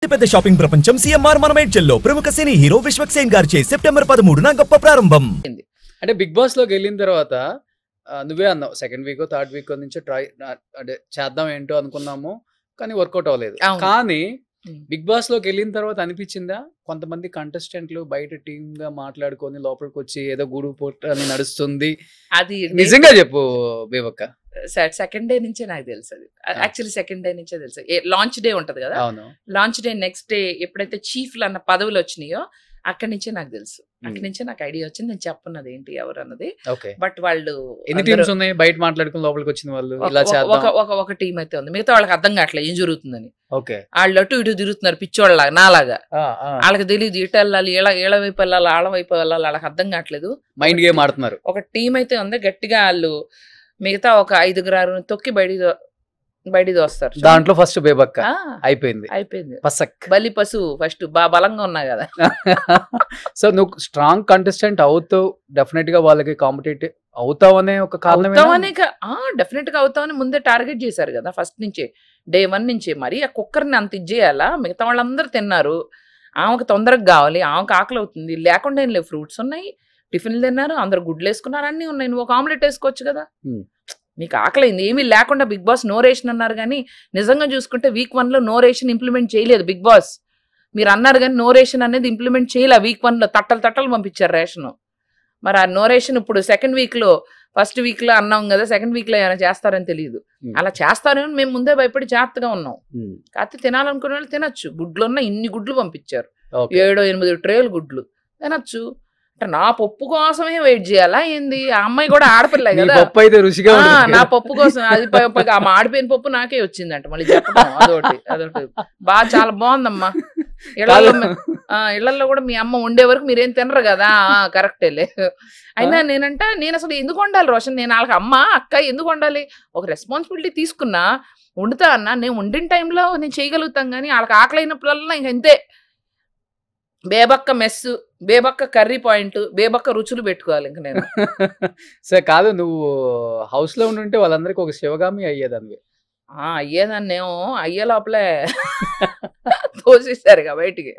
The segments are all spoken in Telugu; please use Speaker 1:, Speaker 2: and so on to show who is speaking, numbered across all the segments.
Speaker 1: పెద్ద షాపింగ్ ప్రపంచం సిఎంఆర్ మన మేడ్చల్లో ప్రముఖ సినీ హీరో విశ్వక్ సేన్ గారిచే సెప్టెంబర్ 13న గొప్ప ప్రారంభం.
Speaker 2: అంటే బిగ్ బాస్ లోకి వెళ్ళిన తర్వాత నువ్వే అన్నావు సెకండ్ వీక్ థర్డ్ వీక్ నుంచి ట్రై అంటే చేద్దాం ఏంటో అనుకున్నాము కానీ వర్కౌట్ అవ్వలేదు. కానీ బిగ్ బాస్ లోకి వెళ్ళిన తర్వాత అనిపించిందా కొంతమంది కంటెస్టెంట్లు బయట టీమ్ గా మాట్లాడుకొని లోపలికి వచ్చి ఏదో గూడు పోట్ అని నడుస్తుంది, అది నిజంగా చెప్పు బేబక్క?
Speaker 3: సెకండ్ డే నుంచే నాకు తెలుసు. అది యాక్చువల్లీ సెకండ్ డే నుంచే తెలుసు. లాంచ్ డే ఉంటది కదా, లాంచ్ డే నెక్స్ట్ డే ఎప్పుడైతే చీఫ్లు అన్న పదవులు వచ్చినాయో అక్కడి నుంచే నాకు తెలుసు. అక్కడి నుంచే నాకు ఐడియా వచ్చింది. నేను చెప్పన్నది ఏంటి ఎవరు అన్నది. బట్ వాళ్ళు
Speaker 2: ఎన్ని టీమ్స్ ఉన్నాయి బయట మాట్లాడుకుని లోపలికి వచ్చిన వాళ్ళు?
Speaker 3: ఒక టీం అయితే ఉంది, మిగతా వాళ్ళకి అర్థం కావట్లేదు ఏం జరుగుతుందని. వాళ్ళు అటు ఇటు తిరుగుతున్నారు పిచ్చోళ్ళలాగా నాలాగా. వాళ్ళకి తెలియదు ఇటు వెళ్ళాలి, ఏళ్ళ వైపు వెళ్ళాలి, ఆళ్ళ వైపు వెళ్ళాలి, వాళ్ళకి అర్థం కావట్లేదు.
Speaker 2: మైండ్ గేమ్ ఆడుతున్నారు.
Speaker 3: ఒక టీం అయితే ఉంది గట్టిగా, వాళ్ళు మిగతా ఒక 5 తొక్కి బయటికి వస్తారు.
Speaker 2: దాంట్లో ఫస్ట్ బేబక్క అయిపోయింది.
Speaker 3: బలి పశు ఫస్ట్ బాగా బలంగా ఉన్నా కదా.
Speaker 2: సో నువ్వు స్ట్రాంగ్ కంటెస్టెంట్ అవుతావు, డెఫినెట్ గా వాళ్ళకి కాంపిటేటివ్ అవుతావనే ఒక కారణం.
Speaker 3: డెఫినెట్ గా అవుతామని ముందే టార్గెట్ చేశారు కదా ఫస్ట్ నుంచే, డే 1 నుంచే. మరి ఆ కుక్కర్ని అంత ఇచ్చేయాలా? మిగతా వాళ్ళందరూ తిన్నారు, ఆమెకు తొందరగా కావాలి, ఆమెకు ఆకలి అవుతుంది. లేకుండా ఏం లేవు, ఫ్రూట్స్ ఉన్నాయి, టిఫిన్లు తిన్నారు, అందరు గుడ్లు వేసుకున్నారు, అన్ని ఉన్నాయి. నువ్వు ఒక ఆమ్లెట్ వేసుకోవచ్చు కదా, మీకు ఆకలింది. ఏమీ లేకుండా బిగ్ బాస్ నో రేషన్ అన్నారు, కానీ నిజంగా చూసుకుంటే వీక్ 1లో నో రేషన్ ఇంప్లిమెంట్ చేయలేదు బిగ్ బాస్. మీరు అన్నారు కానీ నో రేషన్ అనేది ఇంప్లిమెంట్ చేయలే వీక్ 1లో. తట్టలు పంపించారు రేషన్. మరి ఆ నో రేషన్ ఇప్పుడు సెకండ్ వీక్లో, ఫస్ట్ వీక్లో అన్నాం కదా, సెకండ్ వీక్లో ఏమైనా చేస్తారని తెలియదు. అలా చేస్తారని మేము ముందే భయపడి జాగ్రత్తగా ఉన్నాం. కాకపోతే తినాలనుకునే వాళ్ళు తినచ్చు. గుడ్లు ఉన్న ఇన్ని గుడ్లు పంపించారు, 7-8 ట్రేలు గుడ్లు తినచ్చు. నా పప్పు కోసమే వెయిట్ చేయాలా ఏంది? ఆ అమ్మాయి కూడా ఆడపిల్ల కదా, నా పప్పు కోసం. అది ఆ మాడిపోయిన పప్పు నాకే వచ్చిందంట మళ్ళీ చెప్పడం. అదొకటి బాగా చాలా బాగుందమ్మా. ఇళ్లలో కూడా మీ అమ్మ వండే వరకు మీరేం తినరు కదా. కరెక్టేలే. అయినా నేను అసలు ఎందుకు వండాలి రోషన్? నేను వాళ్ళకి అమ్మ అక్క ఎందుకు వండాలి? ఒక రెస్పాన్సిబిలిటీ తీసుకున్నా, వండుతా అన్నా. నేను వండిన టైంలో నేను చేయగలుగుతాం, కానీ వాళ్ళకి ఆకలి అయినప్పుడల్లా ఇంక అంతే. బేబక్క మెస్, బేబక్క కర్రీ పాయింట్, బేబక్క రుచులు పెట్టుకోవాలి ఇంక నేను.
Speaker 2: సరే కాదు, నువ్వు హౌస్ లో ఉండుంటే వాళ్ళందరికీ ఒక శివగామి అయ్యేదాన్ని.
Speaker 3: అయ్యేదాన్నేమో, అయ్యే లోపలే తోసేసారుగా బయటికి.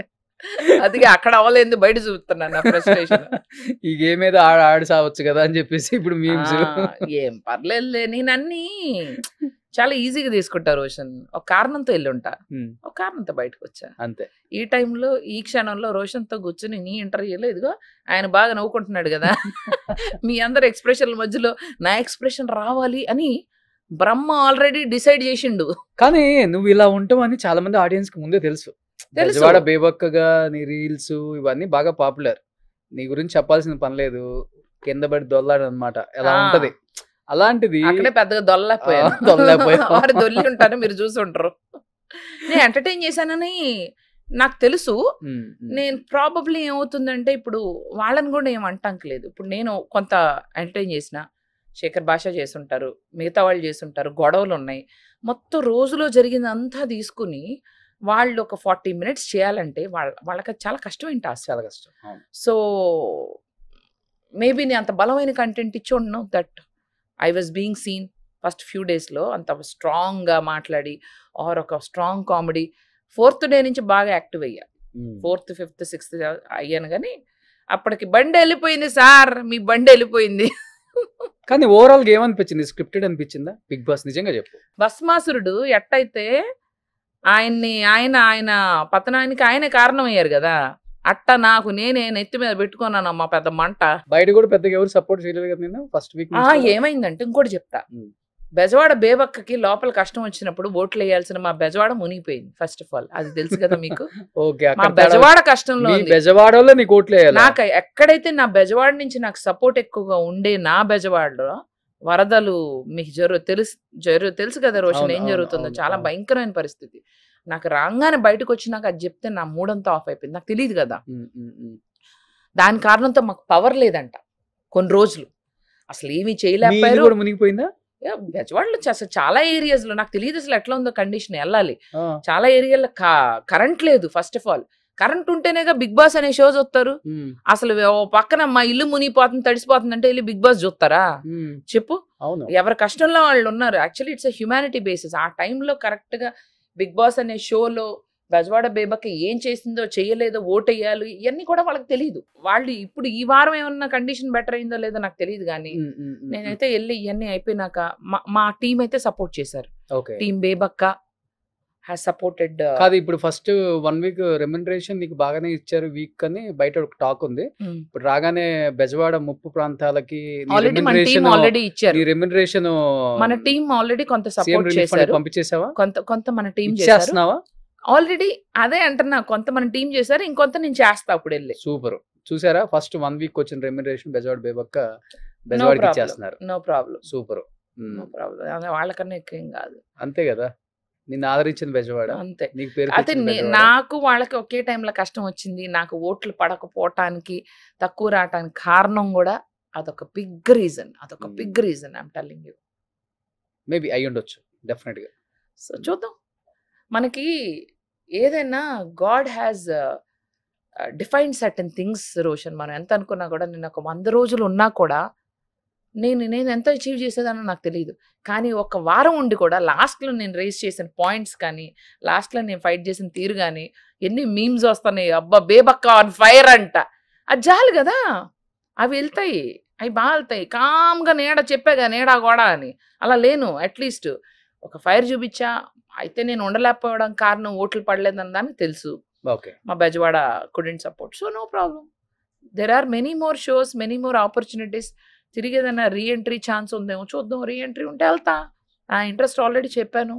Speaker 3: అది అక్కడ అవ్వలేదు, బయట చూస్తున్నాను నా ఫ్రస్ట్రేషన్.
Speaker 2: ఈ గేమ్ ఏదో ఆడి సావచ్చు కదా అని చెప్పేసి ఇప్పుడు
Speaker 3: ఏం పర్లేదులే. నేను అన్ని చాలా ఈజీగా తీసుకుంటా రోషన్. ఒక కారణంతో వెళ్ళుంటా, ఒక కారణంతో బయటకు వచ్చా
Speaker 2: అంతే.
Speaker 3: ఈ టైంలో ఈ క్షణంలో రోషన్తో కూర్చొని నీ ఇంటర్వ్యూలో ఇదిగో ఆయన బాగా నవ్వుకుంటున్నాడు కదా, మీ అందరు ఎక్స్ప్రెషన్ల మధ్యలో నా ఎక్స్ప్రెషన్ రావాలి అని బ్రహ్మ ఆల్రెడీ డిసైడ్ చేసిండు.
Speaker 2: కానీ నువ్వు ఇలా ఉంటావని చాలా మంది ఆడియన్స్ కి ముందే తెలుసు. బెజవాడ బేబక్కగా నీ రీల్స్ ఇవన్నీ బాగా పాపులర్. నీ గురించి చెప్పాల్సిన పని లేదు, కింద పడి దొల్లాడు అనమాట. ఎలా ఉంటది అలాంటిది?
Speaker 3: అక్కడే పెద్దగా దొల్లపోయాను. దొల్లి ఉంటాను, మీరు చూసి ఉంటారు. నేను ఎంటర్టైన్ చేశానని నాకు తెలుసు. నేను ప్రాబబ్లీ ఏమవుతుందంటే, ఇప్పుడు వాళ్ళని కూడా ఏం అంటాంకలేదు. ఇప్పుడు నేను కొంత ఎంటర్టైన్ చేసిన, శేఖర్ భాష చేస్తుంటారు, మిగతా వాళ్ళు చేస్తుంటారు, గొడవలు ఉన్నాయి. మొత్తం రోజులో జరిగిందంతా తీసుకుని వాళ్ళు ఒక 40 minutes చేయాలంటే వాళ్ళకి చాలా కష్టమైన టాస్క్.
Speaker 2: చాలా కష్టం.
Speaker 3: సో మేబీ నేను అంత బలమైన కంటెంట్ ఇచ్చి ఉండను. That I was being scene first few డేస్లో అంత స్ట్రాంగ్గా మాట్లాడి, ఆర్ ఒక స్ట్రాంగ్ కామెడీ. 4th డే నుంచి బాగా యాక్టివ్ అయ్యా. 4th, 5th, 6th అయ్యాను, కానీ అప్పటికి బండి వెళ్ళిపోయింది సార్, మీ బండి వెళ్ళిపోయింది.
Speaker 2: కానీ ఓవరాల్ గా ఏమనిపించింది? స్క్రిప్టెడ్ అనిపించిందా బిగ్ బాస్? నిజంగా చెప్పు.
Speaker 3: భస్మాసురుడు ఎట్టయితే ఆయన పతనానికి ఆయనే కారణం అయ్యారు కదా, అట్ట నాకు నేనే నెత్తి మీద పెట్టుకున్నానమ్మా పెద్ద మంట.
Speaker 2: బయట కూడా పెద్దగా ఎవరు సపోర్ట్ చేయలేదు కదా నేను ఫస్ట్ వీక్.
Speaker 3: ఏమైందంటే ఇంకోటి చెప్తా. బెజవాడ బేబక్కకి లోపల కష్టం వచ్చినప్పుడు ఓట్లు వేయాల్సిన మా బెజవాడ మునిగిపోయింది. ఫస్ట్ ఆఫ్ ఆల్ అది తెలుసు కదా మీకు. మా బెజవాడ కష్టంలో
Speaker 2: బెజవాడలో నీకు ఓట్లు వేయాలి.
Speaker 3: నాకు ఎక్కడైతే నా బెజవాడ నుంచి నాకు సపోర్ట్ ఎక్కువగా ఉండే, నా బెజవాడలో వరదలు మీకు తెలుసు కదా రోషన్, ఏం జరుగుతుందో. చాలా భయంకరమైన పరిస్థితి. నాకు రాగానే బయటకు వచ్చినాక అది చెప్తే నా మూడంతా ఆఫ్ అయిపోయింది. నాకు తెలియదు కదా, దాని కారణంతో మాకు పవర్ లేదంట కొన్ని రోజులు, అసలు ఏమీ చేయలేకపోయారు.
Speaker 2: మునిగిపోయిందా
Speaker 3: బెజవాడలో? అసలు చాలా ఏరియాస్ లో నాకు తెలియదు అసలు ఎట్లా ఉందో కండిషన్. వెళ్ళాలి చాలా ఏరియాలో కరెంట్ లేదు. ఫస్ట్ ఆఫ్ ఆల్ కరెంట్ ఉంటేనేగా బిగ్ బాస్ అనే షో చూస్తారు. అసలు పక్కన మా ఇల్లు మునిగిపోతుంది, తడిసిపోతుంది అంటే వెళ్ళి బిగ్ బాస్ చూస్తారా చెప్పు? ఎవరి కష్టంలో వాళ్ళు ఉన్నారు. Actually it's humanity basis. ఆ టైంలో కరెక్ట్ గా బిగ్ బాస్ అనే షోలో బెజవాడ బేబక్క ఏం చేసిందో చేయలేదో ఓటేయాలి ఇవన్నీ కూడా వాళ్ళకి తెలియదు. వాళ్ళు ఇప్పుడు ఈ వారం ఏమన్నా కండిషన్ బెటర్ అయిందో లేదో నాకు తెలియదు, కానీ నేనైతే వెళ్ళి ఇవన్నీ అయిపోయినాక మా టీం అయితే సపోర్ట్ చేశారు. Team Bebakka has supported.
Speaker 2: కాదు, ఇప్పుడు ఫస్ట్ 1 వీక్ రెమ్యునరేషన్ నీకు బాగానే ఇచ్చారు వీక్ అని బయట ఒక టాక్ ఉంది. ఇప్పుడు రాగానే బెజవాడ ముప్పు ప్రాంతాలకి
Speaker 3: ఆల్రెడీ మన టీం ఆల్రెడీ ఇచ్చారు.
Speaker 2: రెమ్యునరేషన్
Speaker 3: మన టీం ఆల్రెడీ కొంత సపోర్ట్ చేశారు.
Speaker 2: పంపించేసావా?
Speaker 3: కొంత మన టీం
Speaker 2: చేస్తున్నావా
Speaker 3: ఆల్రెడీ? అదే అంటున్నా, కొంత మన టీం చేశారు, ఇంకొంత నేను చేస్తా అప్పుడు వెళ్ళి.
Speaker 2: సూపర్. చూసారా, ఫస్ట్ 1 వీక్ వచ్చిన రెమ్యునరేషన్ బెజవాడ బేబక్క బెజవాడకి ఇచ్చేస్తున్నారు.
Speaker 3: No problem.
Speaker 2: Super.
Speaker 3: No problem. వాళ్ళకన్నా ఎక్కువ ఏం కాదు.
Speaker 2: అంతే కదా, నిన్ను ఆదరించిన బెజవాడ.
Speaker 3: అంతే.
Speaker 2: నీకు పేరు
Speaker 3: అయితే నాకు వాళ్ళకి ఒకే టైంలో కష్టం వచ్చింది. నాకు ఓట్లు పడకపోవటానికి, తక్కువ రావటానికి కారణం కూడా అదొక big reason. I'm telling you.
Speaker 2: Maybe అయి ఉండొచ్చు డెఫినెట్ గా.
Speaker 3: సో చూద్దాం. మనకి ఏదైనా God has defined certain things Roshan. మనం ఎంత అనుకున్నా కూడా, నేను ఒక 100 రోజులు ఉన్నా కూడా నేను ఎంత అచీవ్ చేసేదానో నాకు తెలియదు. కానీ ఒక వారం ఉండి కూడా లాస్ట్లో నేను రేస్ చేసిన పాయింట్స్ కానీ, లాస్ట్లో నేను ఫైట్ చేసిన తీరు కానీ, ఎన్ని మీమ్స్ వస్తున్నాయి, అబ్బా బేబక్క ఆన్ ఫైర్ అంట, అది చాలు కదా. అవి వెళ్తాయి, అవి బాగా వెళ్తాయి. కామ్గా నేడ చెప్పాగా నేడా గోడ అని అలా లేను. అట్లీస్ట్ ఒక ఫైర్ చూపించా. అయితే నేను ఉండలేకపోవడం కారణం ఓట్లు పడలేదని దానికి తెలుసు. మా బెజవాడ కుడెంట్ support. So no problem. There are many more shows, many more opportunities. తిరిగి ఏదైనా రీఎంట్రీ ఛాన్స్ ఉందేమో చూద్దాం. రీఎంట్రీ ఉంటే వెళ్తా. ఆ ఇంట్రెస్ట్ ఆల్రెడీ చెప్పాను.